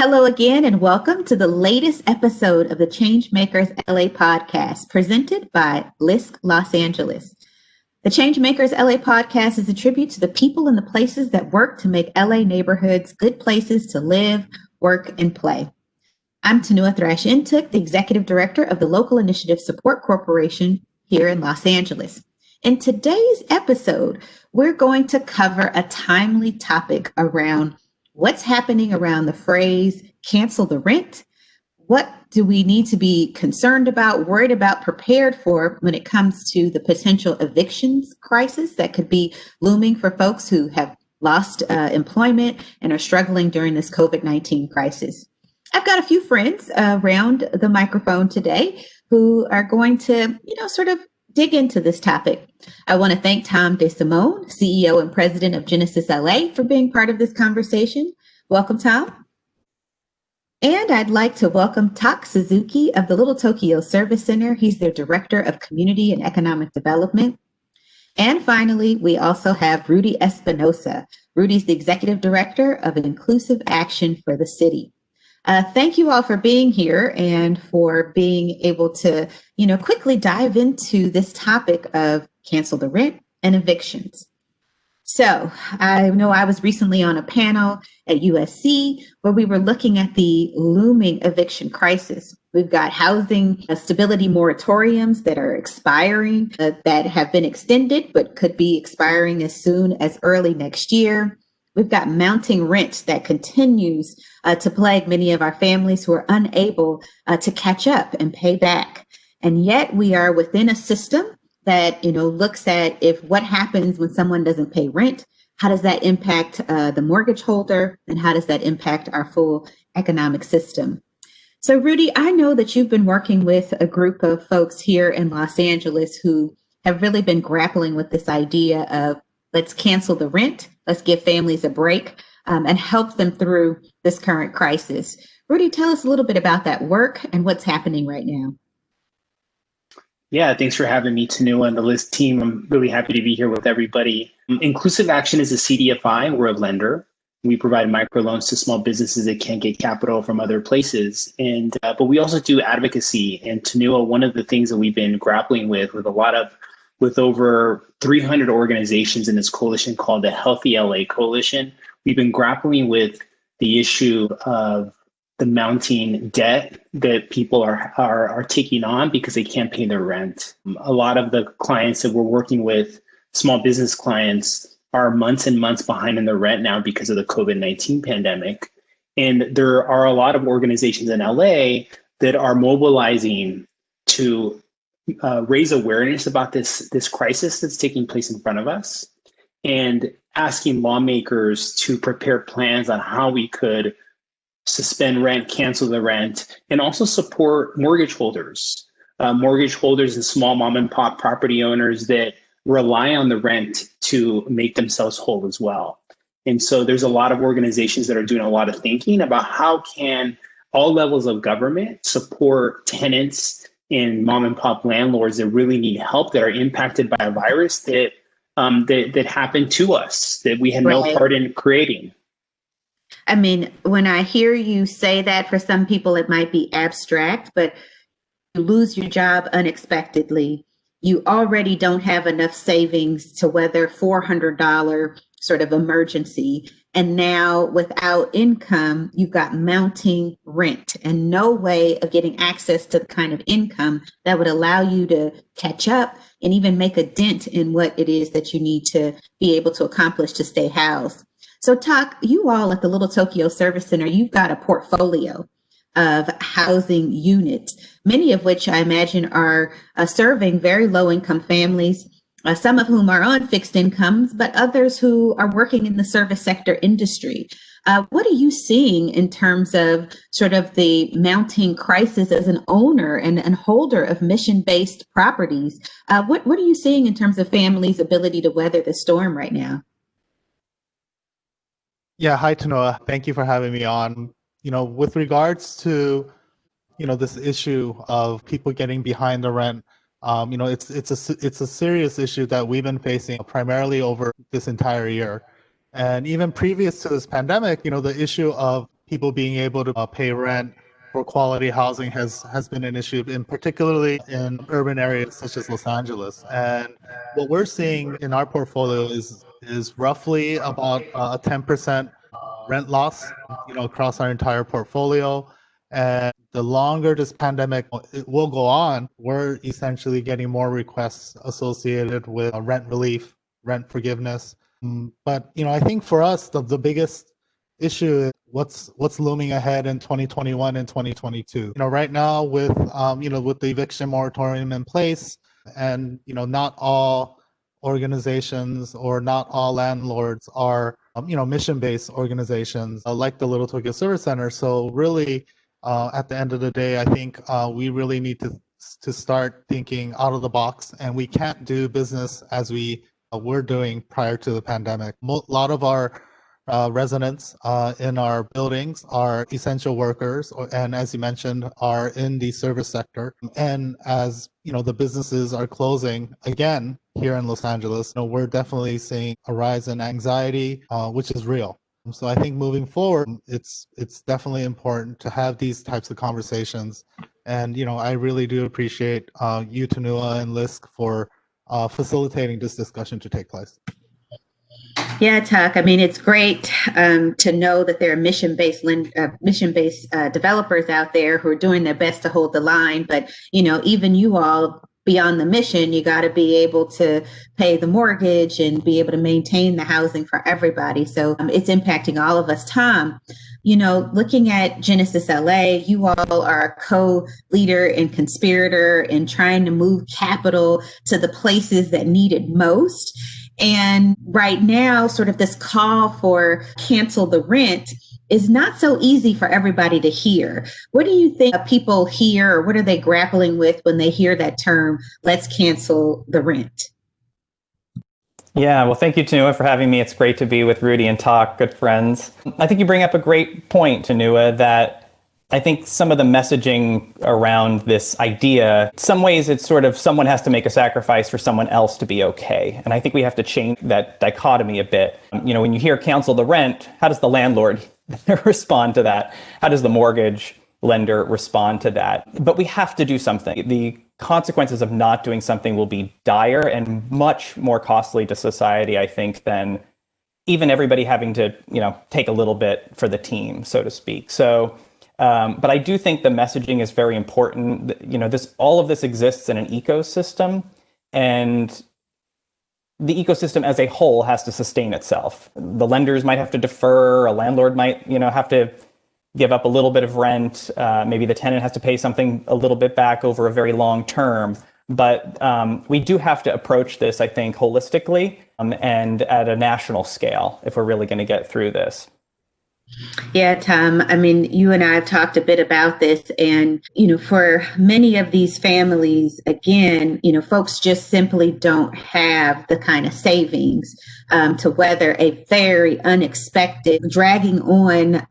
Hello again, and welcome to the latest episode of the Changemakers LA podcast, presented by LISC Los Angeles. The Changemakers LA podcast is a tribute to the people and the places that work to make LA neighborhoods good places to live, work, and play. I'm Tunua Thrash-Intook, the Executive Director of the Local Initiative Support Corporation here in Los Angeles. In today's episode, we're going to cover a timely topic around what's happening around the phrase cancel the rent. What do we need to be concerned about, worried about, prepared for when it comes to the potential evictions crisis that could be looming for folks who have lost employment and are struggling during this COVID-19 crisis? I've got a few friends around the microphone today who are going to, sort of dig into this topic. I want to thank Tom DeSimone, CEO and President of Genesis LA, for being part of this conversation. Welcome, Tom. And I'd like to welcome Tak Suzuki of the Little Tokyo Service Center. He's their Director of Community and Economic Development. And finally, we also have Rudy Espinoza. Rudy's the Executive Director of Inclusive Action for the city. Thank you all for being here and for being able to, quickly dive into this topic of cancel the rent and evictions. So I know I was recently on a panel at USC where we were looking at the looming eviction crisis. We've got housing stability moratoriums that are expiring, that have been extended, but could be expiring as soon as early next year. We've got mounting rent that continues to plague many of our families who are unable to catch up and pay back. And yet we are within a system that, looks at what happens when someone doesn't pay rent, how does that impact the mortgage holder, and how does that impact our full economic system? So Rudy, I know that you've been working with a group of folks here in Los Angeles who have really been grappling with this idea of let's cancel the rent, let's give families a break, and help them through this current crisis. Rudy, tell us a little bit about that work and what's happening right now. Yeah, thanks for having me, Tunua, and the LISC team. I'm really happy to be here with everybody. Inclusive Action is a CDFI. We're a lender. We provide microloans to small businesses that can't get capital from other places. But we also do advocacy. And Tunua, one of the things that we've been grappling with over 300 organizations in this coalition called the Healthy LA Coalition, we've been grappling with the issue of the mounting debt that people are taking on because they can't pay their rent. A lot of the clients that we're working with, small business clients, are months and months behind in their rent now because of the COVID-19 pandemic. And there are a lot of organizations in LA that are mobilizing to raise awareness about this crisis that's taking place in front of us, and asking lawmakers to prepare plans on how we could suspend rent, cancel the rent, and also support mortgage holders and small mom and pop property owners that rely on the rent to make themselves whole as well. And so there's a lot of organizations that are doing a lot of thinking about how can all levels of government support tenants and mom and pop landlords that really need help, that are impacted by a virus that happened to us, that we had no part in creating. I mean, when I hear you say that, for some people it might be abstract, but you lose your job unexpectedly. You already don't have enough savings to weather $400 sort of emergency. And now without income, you've got mounting rent and no way of getting access to the kind of income that would allow you to catch up and even make a dent in what it is that you need to be able to accomplish to stay housed. So Tak, you all at the Little Tokyo Service Center, you've got a portfolio of housing units, many of which I imagine are serving very low income families, some of whom are on fixed incomes, but others who are working in the service sector industry. What are you seeing in terms of sort of the mounting crisis as an owner and holder of mission-based properties? What are you seeing in terms of families' ability to weather the storm right now? Yeah, hi Tunua. Thank you for having me on. With regards to, this issue of people getting behind the rent, it's a serious issue that we've been facing primarily over this entire year. And even previous to this pandemic, the issue of people being able to pay rent for quality housing has been an issue, in particularly in urban areas such as Los Angeles. And what we're seeing in our portfolio is roughly about a 10% rent loss, across our entire portfolio. And the longer this pandemic it will go on, we're essentially getting more requests associated with rent relief, rent forgiveness. But I think for us, the biggest issue is what's looming ahead in 2021 and 2022. Right now with with the eviction moratorium in place, and not all organizations or not all landlords are mission-based organizations like the Little Tokyo Service Center. So really, at the end of the day, I think we really need to start thinking out of the box, and we can't do business as we were doing prior to the pandemic. A lot of our residents in our buildings are essential workers, and as you mentioned, are in the service sector. And as the businesses are closing again here in Los Angeles, we're definitely seeing a rise in anxiety, which is real. So I think moving forward, it's definitely important to have these types of conversations. And I really do appreciate you, Tunua, and LISC for facilitating this discussion to take place. Yeah, Tuck. I mean, it's great to know that there are mission-based developers out there who are doing their best to hold the line. But, even you all beyond the mission, you got to be able to pay the mortgage and be able to maintain the housing for everybody. So it's impacting all of us. Tom, looking at Genesis LA, you all are a co-leader and conspirator in trying to move capital to the places that need it most. And right now, sort of this call for cancel the rent is not so easy for everybody to hear. What do you think people hear, or what are they grappling with when they hear that term, let's cancel the rent? Yeah, well, thank you, Tunua, for having me. It's great to be with Rudy and talk, good friends. I think you bring up a great point, Tunua, that I think some of the messaging around this idea, in some ways it's sort of someone has to make a sacrifice for someone else to be okay. And I think we have to change that dichotomy a bit. When you hear cancel the rent, how does the landlord respond to that? How does the mortgage lender respond to that? But we have to do something. The consequences of not doing something will be dire and much more costly to society, I think, than even everybody having to, take a little bit for the team, so to speak. So, but I do think the messaging is very important. All of this exists in an ecosystem, and the ecosystem as a whole has to sustain itself. The lenders might have to defer, a landlord might, have to give up a little bit of rent. Maybe the tenant has to pay something a little bit back over a very long term. But we do have to approach this, I think, holistically and at a national scale if we're really going to get through this. Yeah, Tom, I mean, you and I have talked a bit about this, and, for many of these families, again, folks just simply don't have the kind of savings to weather a very unexpected dragging on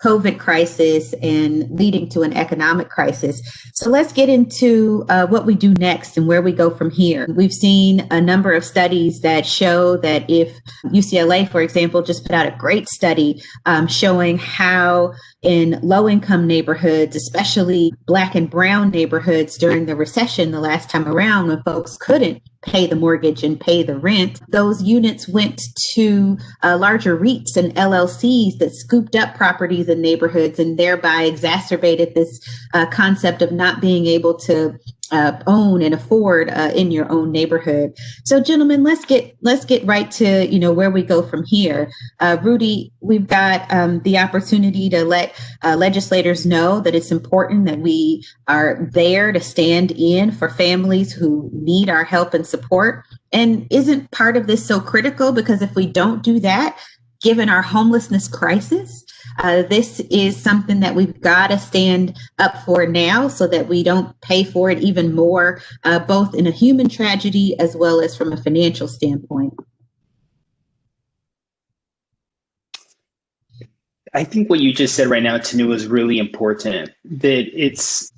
COVID crisis and leading to an economic crisis. So let's get into what we do next and where we go from here. We've seen a number of studies that show that if UCLA, for example, just put out a great study showing how in low-income neighborhoods, especially Black and brown neighborhoods during the recession the last time around, when folks couldn't pay the mortgage and pay the rent, those units went to larger REITs and LLCs that scooped up properties in neighborhoods and thereby exacerbated this concept of not being able to own and afford in your own neighborhood. So, gentlemen, let's get right to where we go from here. Rudy, we've got the opportunity to let legislators know that it's important that we are there to stand in for families who need our help and support. And isn't part of this so critical? Because if we don't do that, given our homelessness crisis, this is something that we've got to stand up for now so that we don't pay for it even more, both in a human tragedy as well as from a financial standpoint. I think what you just said right now, Tunua, is really important, that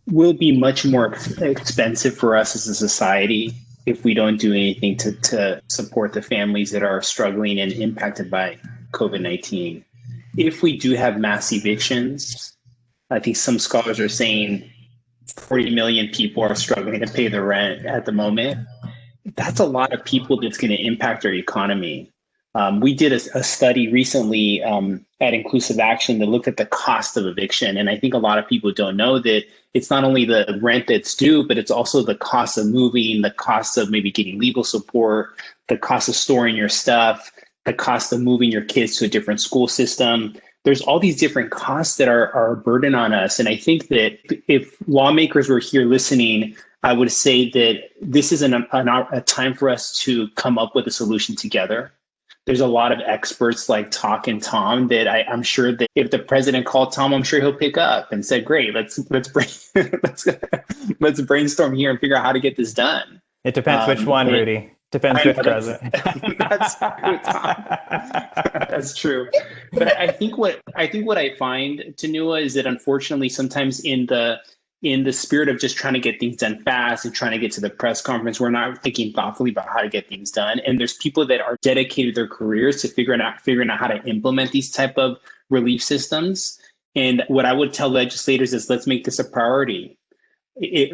will be much more expensive for us as a society if we don't do anything to support the families that are struggling and impacted by COVID-19. if we do have mass evictions, I think some scholars are saying 40 million people are struggling to pay the rent at the moment. That's a lot of people that's going to impact our economy. We did a study recently at Inclusive Action that looked at the cost of eviction. And I think a lot of people don't know that it's not only the rent that's due, but it's also the cost of moving, the cost of maybe getting legal support, the cost of storing your stuff, the cost of moving your kids to a different school system. There's all these different costs that are a burden on us. And I think that if lawmakers were here listening, I would say that this is a time for us to come up with a solution together. There's a lot of experts like Talk and Tom that I'm sure that if the president called Tom, I'm sure he'll pick up and say, "Great, let's brainstorm here and figure out how to get this done." It depends which one, Rudy. Depends which president. That's true, Tom. That's true. But I think what I find, Tunua, is that unfortunately sometimes in the spirit of just trying to get things done fast and trying to get to the press conference, we're not thinking thoughtfully about how to get things done. And there's people that are dedicated their careers to figuring out how to implement these type of relief systems. And what I would tell legislators is, let's make this a priority.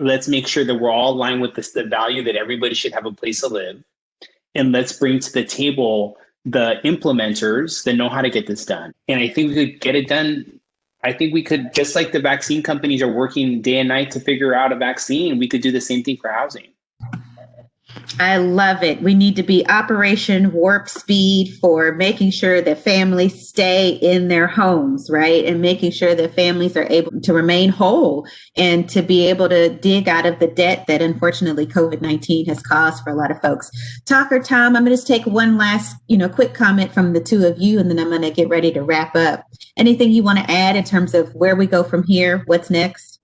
Let's make sure that we're all aligned with the value that everybody should have a place to live. And let's bring to the table the implementers that know how to get this done. And I think we could get it done. I think we could, just like the vaccine companies are working day and night to figure out a vaccine, we could do the same thing for housing. I love it. We need to be Operation Warp Speed for making sure that families stay in their homes, right? And making sure that families are able to remain whole and to be able to dig out of the debt that unfortunately COVID-19 has caused for a lot of folks. Talker Tom, I'm going to just take one last, quick comment from the two of you, and then I'm going to get ready to wrap up. Anything you want to add in terms of where we go from here? What's next?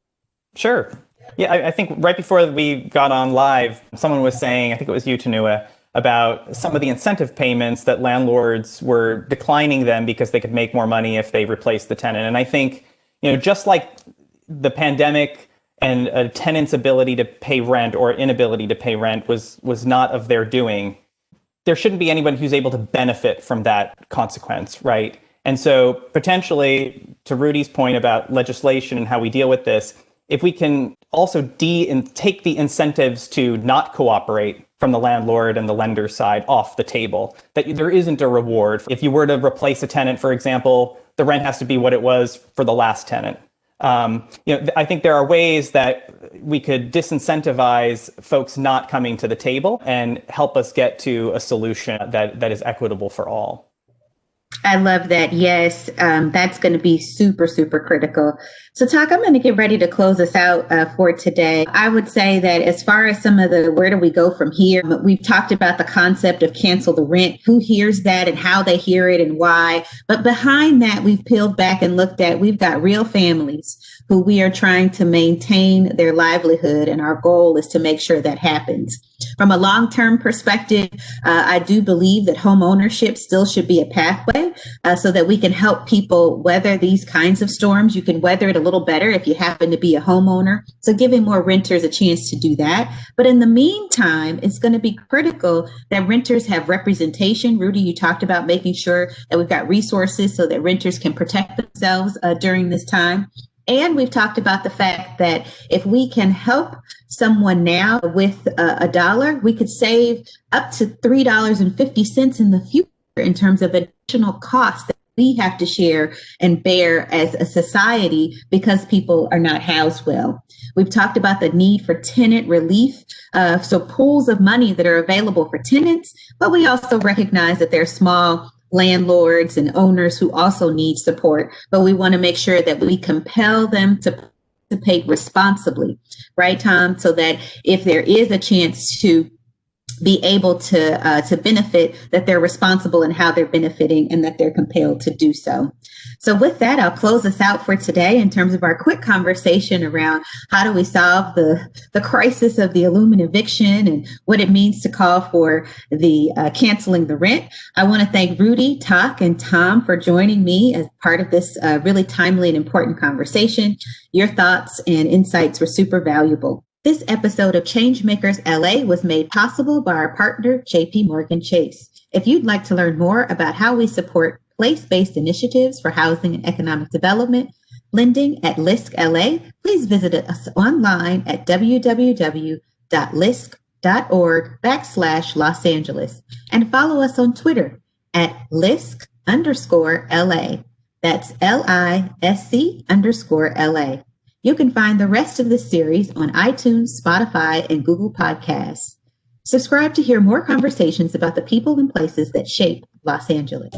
Sure. Yeah, I think right before we got on live, someone was saying, I think it was you, Tunua, about some of the incentive payments that landlords were declining them because they could make more money if they replaced the tenant. And I think, just like the pandemic and a tenant's ability to pay rent or inability to pay rent was not of their doing, there shouldn't be anybody who's able to benefit from that consequence, right? And so potentially, to Rudy's point about legislation and how we deal with this, if we can also take the incentives to not cooperate from the landlord and the lender side off the table, that there isn't a reward. If you were to replace a tenant, for example, the rent has to be what it was for the last tenant. I think there are ways that we could disincentivize folks not coming to the table and help us get to a solution that is equitable for all. I love that. Yes, that's going to be super, super critical. So, Talk, I'm going to get ready to close us out for today. I would say that as far as some of the where do we go from here, we've talked about the concept of cancel the rent, who hears that and how they hear it and why. But behind that, we've peeled back and looked at, we've got real families who we are trying to maintain their livelihood. And our goal is to make sure that happens. From a long-term perspective, I do believe that home ownership still should be a pathway so that we can help people weather these kinds of storms. You can weather it a little better if you happen to be a homeowner. So giving more renters a chance to do that. But in the meantime, it's going to be critical that renters have representation. Rudy, you talked about making sure that we've got resources so that renters can protect themselves during this time. And we've talked about the fact that if we can help someone now with $1, we could save up to $3.50 in the future in terms of additional costs that we have to share and bear as a society because people are not housed well. We've talked about the need for tenant relief, so pools of money that are available for tenants, but we also recognize that there are small landlords and owners who also need support, but we want to make sure that we compel them to participate responsibly, right, Tom? So that if there is a chance to be able to benefit, that they're responsible in how they're benefiting and that they're compelled to do so. So with that, I'll close us out for today in terms of our quick conversation around how do we solve the crisis of the Looming eviction and what it means to call for the canceling the rent. I want to thank Rudy, Talk, and Tom for joining me as part of this really timely and important conversation. Your thoughts and insights were super valuable. This episode of Changemakers LA was made possible by our partner, JP Morgan Chase. If you'd like to learn more about how we support place-based initiatives for housing and economic development, lending at LISC LA, please visit us online at www.lisc.org/Los Angeles and follow us on Twitter at LISC_LA. That's LISC_LA. You can find the rest of the series on iTunes, Spotify, and Google Podcasts. Subscribe to hear more conversations about the people and places that shape Los Angeles.